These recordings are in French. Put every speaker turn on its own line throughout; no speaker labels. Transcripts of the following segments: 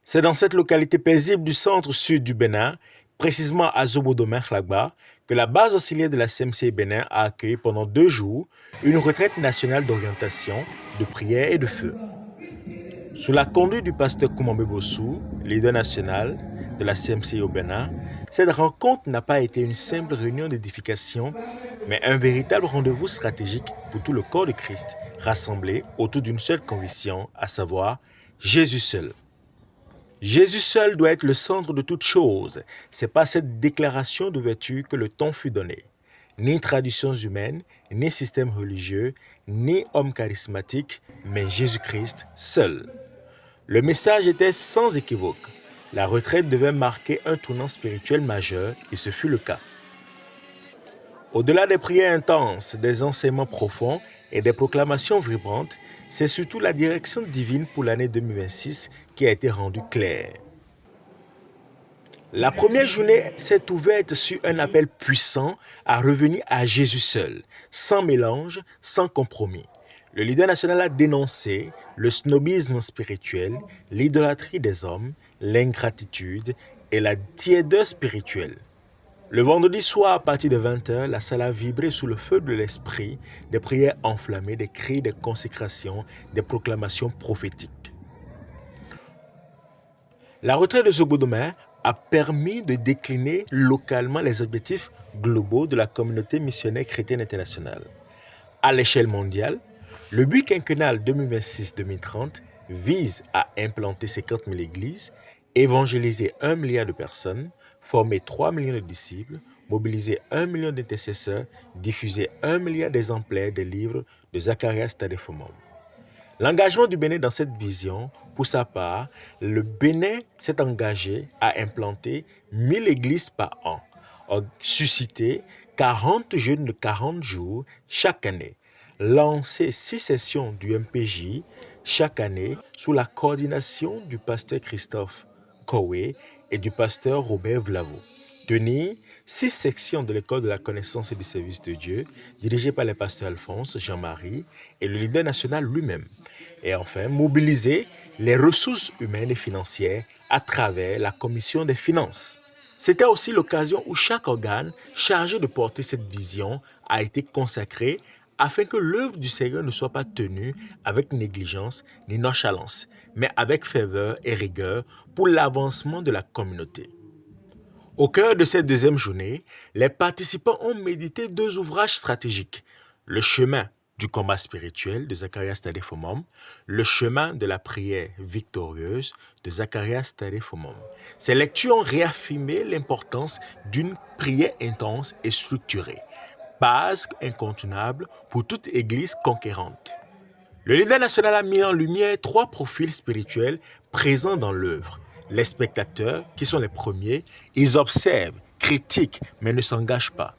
C'est dans cette localité paisible du centre-sud du Bénin, précisément à Zobodo-Merlagba, que la base auxiliaire de la CMC Bénin a accueilli pendant 2 jours une retraite nationale d'orientation, de prière et de feu. Sous la conduite du pasteur Koumambe Bossou, leader national de la CMC au Bénin, cette rencontre n'a pas été une simple réunion d'édification, mais un véritable rendez-vous stratégique pour tout le corps de Christ, rassemblé autour d'une seule conviction, à savoir Jésus seul. Jésus seul doit être le centre de toute chose. C'est par cette déclaration d'ouverture que le ton fut donné. Ni traditions humaines, ni système religieux, ni homme charismatique, mais Jésus-Christ seul. Le message était sans équivoque. La retraite devait marquer un tournant spirituel majeur et ce fut le cas. Au-delà des prières intenses, des enseignements profonds et des proclamations vibrantes, c'est surtout la direction divine pour l'année 2026 qui a été rendue claire. La première journée s'est ouverte sur un appel puissant à revenir à Jésus seul, sans mélange, sans compromis. Le leader national a dénoncé le snobisme spirituel, l'idolâtrie des hommes, l'ingratitude et la tiédeur spirituelle. Le vendredi soir, à partir de 20h, la salle a vibré sous le feu de l'esprit, des prières enflammées, des cris, des consécrations, des proclamations prophétiques. La retraite de Zobodomé a permis de décliner localement les objectifs globaux de la communauté missionnaire chrétienne internationale. À l'échelle mondiale, le but quinquennal 2026-2030 vise à implanter 50 000 églises, évangéliser 1 milliard de personnes, former 3 millions de disciples, mobiliser 1 million d'intercesseurs, diffuser 1 milliard d'exemplaires des livres de Zacharias Tadefomom. L'engagement du Bénin dans cette vision, pour sa part, le Bénin s'est engagé à implanter 1000 églises par an, susciter 40 jeunes de 40 jours chaque année, lancer 6 sessions du MPJ chaque année sous la coordination du pasteur Christophe Kowe et du pasteur Robert Vlavo. Tenir 6 sections de l'école de la connaissance et du service de Dieu, dirigées par les pasteurs Alphonse, Jean-Marie et le leader national lui-même. Et enfin, mobiliser les ressources humaines et financières à travers la commission des finances. C'était aussi l'occasion où chaque organe chargé de porter cette vision a été consacré afin que l'œuvre du Seigneur ne soit pas tenue avec négligence ni nonchalance, mais avec ferveur et rigueur pour l'avancement de la communauté. Au cœur de cette deuxième journée, les participants ont médité 2 ouvrages stratégiques. Le chemin du combat spirituel de Zacharias Tadefomom, le chemin de la prière victorieuse de Zacharias Tadefomom. Ces lectures ont réaffirmé l'importance d'une prière intense et structurée, base incontournable pour toute église conquérante. Le leader national a mis en lumière 3 profils spirituels présents dans l'œuvre. Les spectateurs, qui sont les premiers, ils observent, critiquent, mais ne s'engagent pas.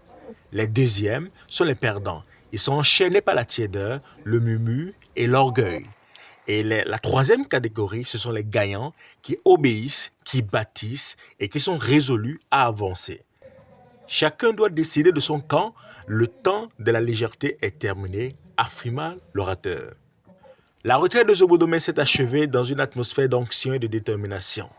Les deuxièmes sont les perdants. Ils sont enchaînés par la tiédeur, le murmure et l'orgueil. Et la troisième catégorie, ce sont les gagnants qui obéissent, qui bâtissent et qui sont résolus à avancer. Chacun doit décider de son camp. Le temps de la légèreté est terminé, affirma l'orateur. La retraite de Zobodomé s'est achevée dans une atmosphère d'onction et de détermination.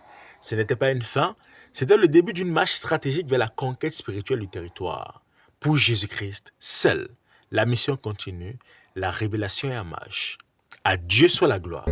Ce n'était pas une fin, c'était le début d'une marche stratégique vers la conquête spirituelle du territoire. Pour Jésus-Christ seul, la mission continue, la révélation est en marche. À Dieu soit la gloire.